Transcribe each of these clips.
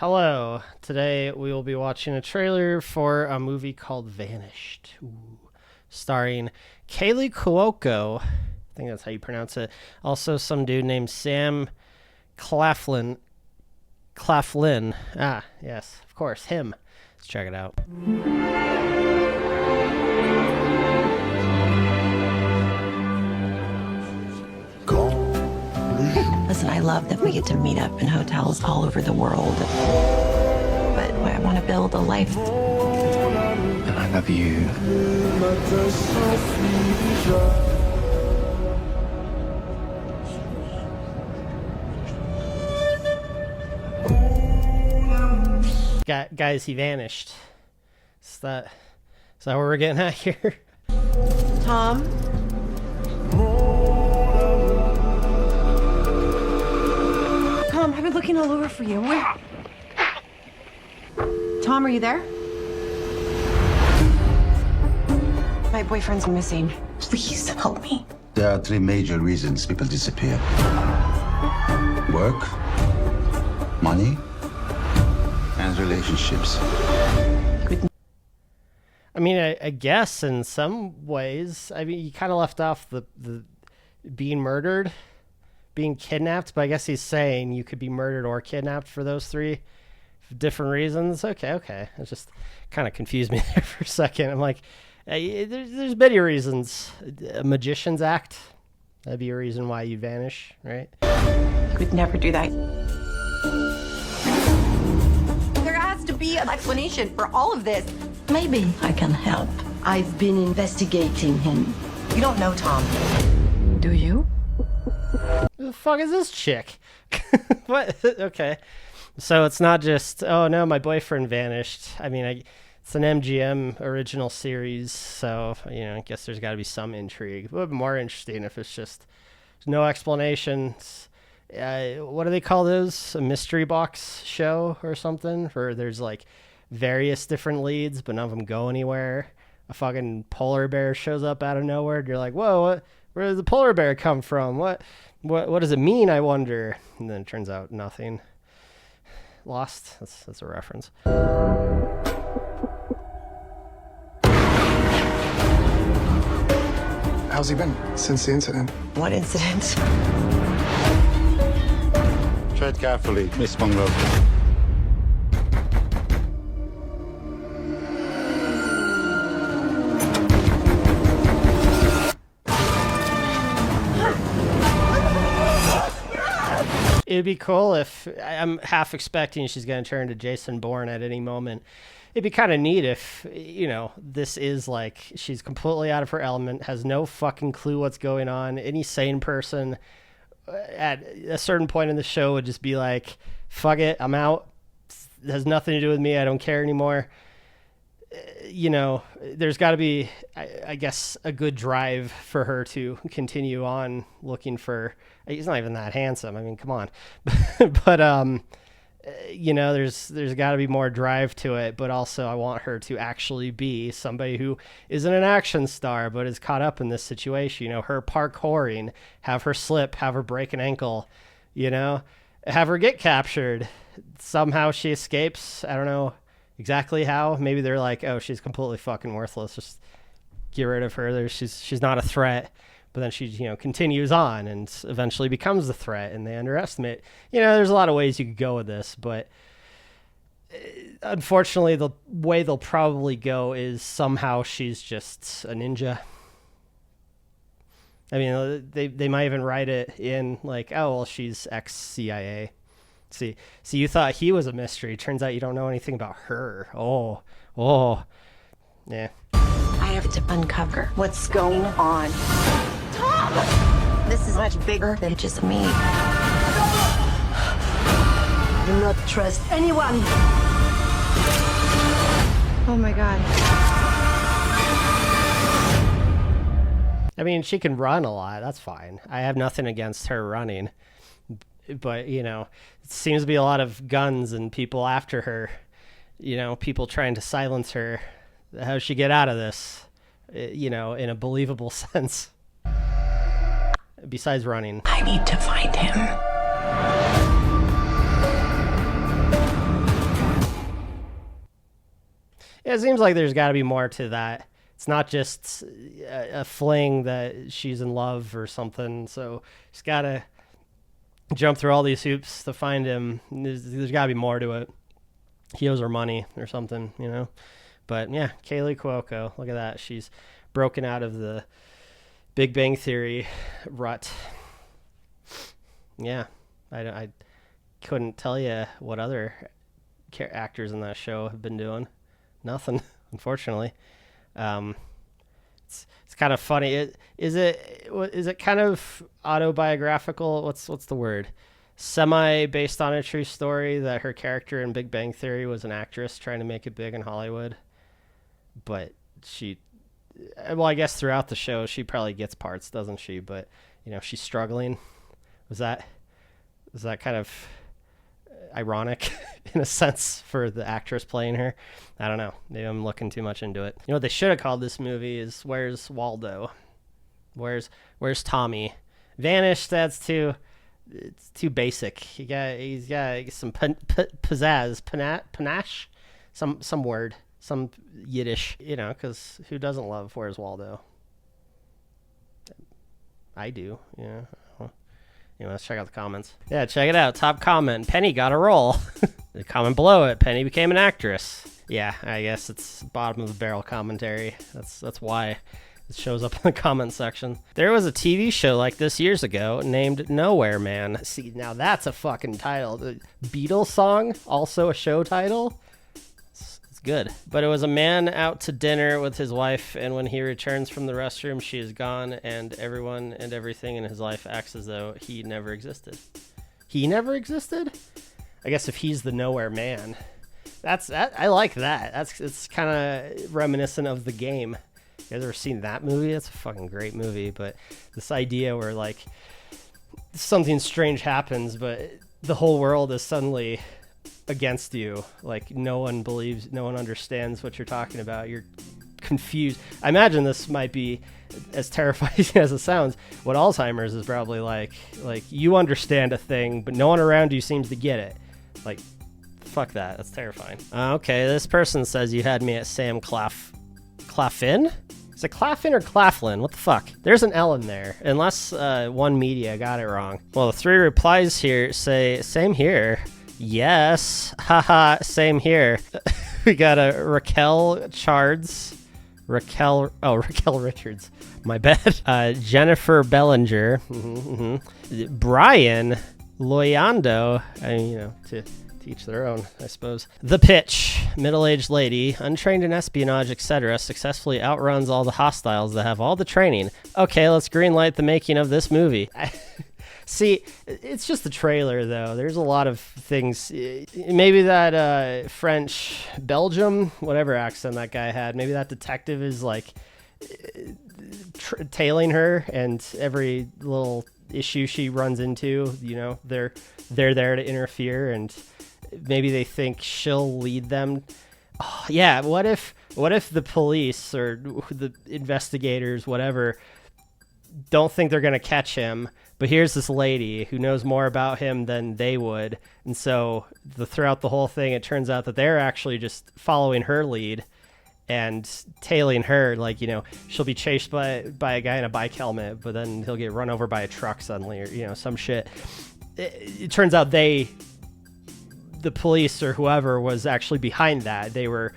Hello. Today we will be watching a trailer for a movie called Vanished, starring Kaley Cuoco. I think that's how you pronounce it. Also, some dude named Sam Claflin. Claflin. Ah, yes, of course, him. Let's check it out. Listen, I love that we get to meet up in hotels all over the world. But I want to build a life. And I love you. Guys, he vanished. Is that what we're getting at here? Tom? Tom, I've been looking all over for you. Where? Tom, are you there? My boyfriend's missing. Please help me. There are three major reasons people disappear. Work, money, and relationships. I mean, I guess in some ways, I mean, you kind of left off the being murdered, being kidnapped, but I guess he's saying you could be murdered or kidnapped for those three different reasons. Okay. It just kind of confused me there for a second. I'm like, there's many reasons. A magician's act, that'd be a reason why you vanish, right? You would never do that. There has to be an explanation for all of this. Maybe I can help. I've been investigating him. You don't know Tom. Do you? Who the fuck is this chick? What? Okay. So it's not just, oh no, my boyfriend vanished. I mean, it's an MGM original series, so, I guess there's got to be some intrigue. It would be more interesting if it's just no explanations. What do they call those? A mystery box show or something? Where there's like various different leads, but none of them go anywhere. A fucking polar bear shows up out of nowhere, and you're like, whoa, where did the polar bear come from? What does it mean, I wonder? And then it turns out nothing. Lost. That's a reference. How's he been since the incident? What incident? Tread carefully, Miss Monroe. It'd be cool if, I'm half expecting she's going to turn to Jason Bourne at any moment. It'd be kind of neat if, this is like she's completely out of her element, has no fucking clue what's going on. Any sane person at a certain point in the show would just be like, fuck it, I'm out. It has nothing to do with me. I don't care anymore. There's got to be, I guess, a good drive for her to continue on looking for. He's not even that handsome. I mean, come on. But there's got to be more drive to it. But also, I want her to actually be somebody who isn't an action star, but is caught up in this situation. Her parkouring, have her slip, have her break an ankle. Have her get captured. Somehow she escapes. I don't know exactly how. Maybe they're like, oh, she's completely fucking worthless, just get rid of her. She's not a threat. But then she continues on and eventually becomes the threat, and they underestimate. There's a lot of ways you could go with this, but unfortunately the way they'll probably go is somehow she's just a ninja. I mean, they might even write it in like, oh, well, she's ex-CIA. See, you thought he was a mystery. Turns out you don't know anything about her. Oh, yeah. I have to uncover what's going on. Tom! This is much bigger than just me. Do not trust anyone. Oh my God. I mean, she can run a lot. That's fine. I have nothing against her running. But, it seems to be a lot of guns and people after her. People trying to silence her. How does she get out of this? In a believable sense. Besides running. I need to find him. It seems like there's got to be more to that. It's not just a fling that she's in love or something. So she's got to jump through all these hoops to find him. There's got to be more to it. He owes her money or something, you know. But yeah, Kaley Cuoco, look at that. She's broken out of the Big Bang Theory rut. Yeah, I couldn't tell you what other actors in that show have been doing. Nothing, unfortunately. It's kind of funny. Is it kind of autobiographical? What's the word? Semi based on a true story that her character in Big Bang Theory was an actress trying to make it big in Hollywood, but I guess throughout the show she probably gets parts, doesn't she? But she's struggling. Was that kind of ironic in a sense for the actress playing her? I don't know. Maybe I'm looking too much into it. What they should have called this movie is Where's Waldo? Where's Tommy? Vanished. It's too basic. He's got some pizzazz, panache, some word, some Yiddish. Because who doesn't love Where's Waldo? I do. Let's check out the comments. Yeah, check it out. Top comment: Penny got a role. The comment below it: Penny became an actress. Yeah, I guess it's bottom of the barrel commentary. That's why it shows up in the comment section. There was a TV show like this years ago named Nowhere Man. See, now that's a fucking title. The Beatles song, also a show title. It's good. But it was a man out to dinner with his wife, and when he returns from the restroom, she is gone, and everyone and everything in his life acts as though he never existed. He never existed? I guess if he's the Nowhere Man. I like that. It's kind of reminiscent of The Game. You guys ever seen that movie? That's a fucking great movie. But this idea where like something strange happens, but the whole world is suddenly against you. Like no one believes, no one understands what you're talking about. You're confused. I imagine this might be as terrifying as it sounds. What Alzheimer's is probably like you understand a thing, but no one around you seems to get it. Like, fuck that. That's terrifying. Okay, this person says you had me at Sam Claflin? Is it Claflin or Claflin? What the fuck? There's an L in there, unless one media got it wrong. Well, the 3 replies here say, same here. Yes. Haha, same here. We got a Raquel Chards. Raquel Richards. My bad. Jennifer Bellinger. Brian Loyando. To each their own, I suppose. The Pitch, middle-aged lady, untrained in espionage, etc., successfully outruns all the hostiles that have all the training. Okay, let's greenlight the making of this movie. See, it's just the trailer, though. There's a lot of things. Maybe that French, Belgium, whatever accent that guy had, maybe that detective is like tailing her, and every little issue she runs into, they're there to interfere, and maybe they think she'll lead them. Oh, yeah, what if the police or the investigators, whatever, don't think they're going to catch him, but here's this lady who knows more about him than they would, and so throughout the whole thing, it turns out that they're actually just following her lead and tailing her. Like, she'll be chased by a guy in a bike helmet, but then he'll get run over by a truck suddenly, or some shit. It turns out the police or whoever was actually behind that. They were,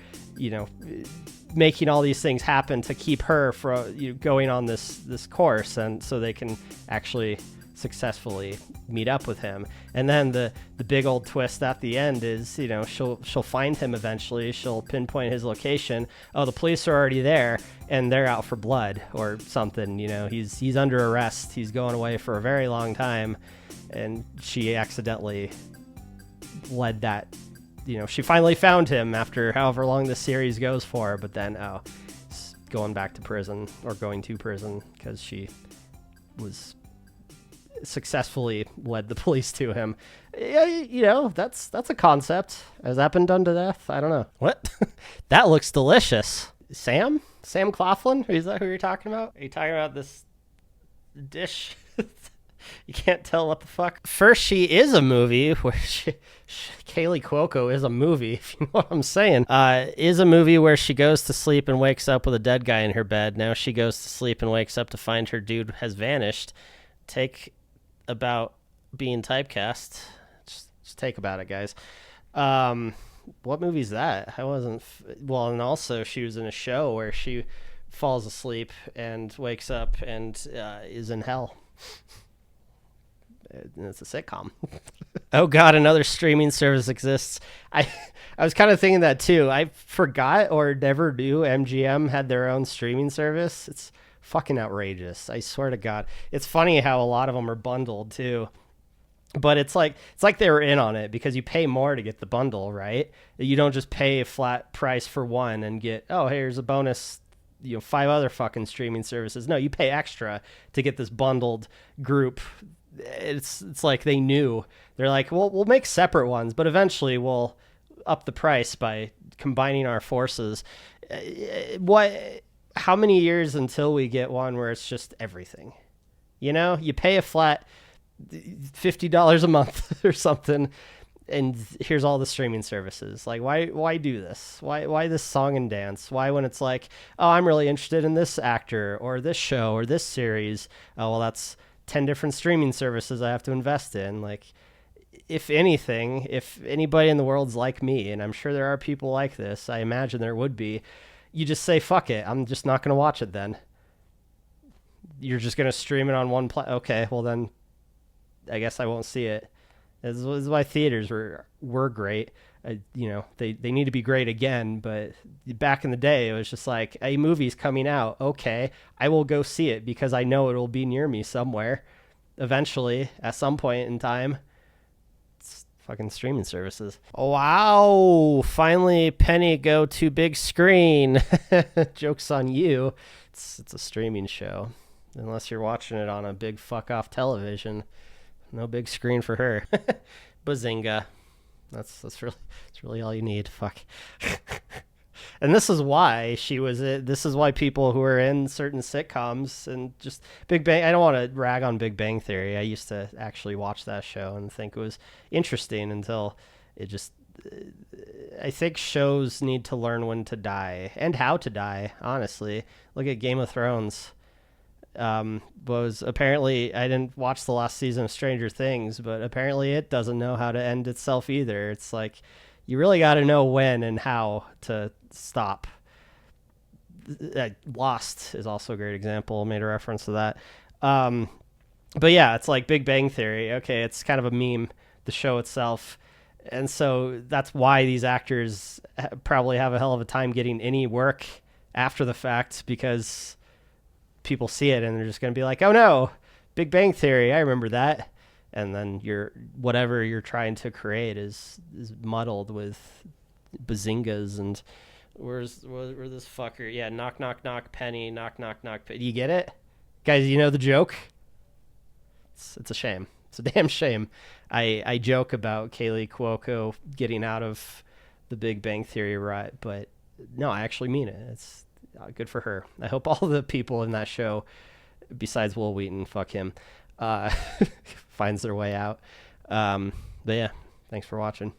making all these things happen to keep her from going on this course, and so they can actually successfully meet up with him. And then the big old twist at the end is, she'll find him eventually. She'll pinpoint his location. Oh, the police are already there, and they're out for blood or something. He's under arrest. He's going away for a very long time, and she accidentally led that. She finally found him after however long the series goes for, but then he's going back to prison, or going to prison, because she was successfully led the police to him. That's a concept. Has that been done to death? I don't know. What? That looks delicious. Sam Claflin? Is that who you're talking about? Are you talking about this dish? You can't tell what the fuck. First, she is a movie where Kaley Cuoco is a movie, if you know what I'm saying. Is a movie where she goes to sleep and wakes up with a dead guy in her bed. Now she goes to sleep and wakes up to find her dude has vanished. Take about being typecast. Just take about it, guys. What movie is that? I wasn't. Well, and also she was in a show where she falls asleep and wakes up and is in hell. It's a sitcom. Oh God, another streaming service exists. I was kind of thinking that too. I forgot or never knew MGM had their own streaming service. It's fucking outrageous. I swear to God. It's funny how a lot of them are bundled too. But it's like they were in on it because you pay more to get the bundle, right? You don't just pay a flat price for one and get, oh, here's a bonus, 5 other fucking streaming services. No, you pay extra to get this bundled group. It's like they knew. They're like, well, we'll make separate ones, but eventually we'll up the price by combining our forces. How many years until we get one where it's just everything? You pay a flat $50 a month or something, and here's all the streaming services. Like, why do this? Why this song and dance? Why, when it's like, oh, I'm really interested in this actor or this show or this series, oh, well, that's 10 different streaming services I have to invest in. Like, if anything, if anybody in the world's like me, and I'm sure there are people like this, I imagine there would be, you just say, fuck it, I'm just not going to watch it then. You're just going to stream it on one okay, well then I guess I won't see it. This is why theaters were great. They need to be great again, but back in the day, it was just like, a movie's coming out. Okay, I will go see it because I know it will be near me somewhere eventually at some point in time. It's fucking streaming services. Oh, wow. Finally, Penny go to big screen. Joke's on you. It's a streaming show. Unless you're watching it on a big fuck off television. No big screen for her. Bazinga. That's really all you need. Fuck. And this is why this is why people who are in certain sitcoms and just Big Bang, I don't want to rag on Big Bang Theory. I used to actually watch that show and think it was interesting until it just, I think shows need to learn when to die and how to die, honestly. Look at Game of Thrones. Was apparently, I didn't watch the last season of Stranger Things, but apparently it doesn't know how to end itself either. It's like, you really got to know when and how to stop. Lost is also a great example. Made a reference to that. But yeah, it's like Big Bang Theory. Okay, it's kind of a meme, the show itself. And so that's why these actors probably have a hell of a time getting any work after the fact, because people see it and they're just going to be like, oh no, Big Bang Theory, I remember that. And then whatever you're trying to create is muddled with bazingas and where this fucker? Yeah, knock, knock, knock, Penny, knock, knock, knock. Do you get it? Guys, you know the joke? It's a shame. It's a damn shame. I joke about Kaley Cuoco getting out of the Big Bang Theory rut, but no, I actually mean it. It's good for her. I hope all the people in that show, besides Will Wheaton, fuck him, finds their way out. But yeah, thanks for watching.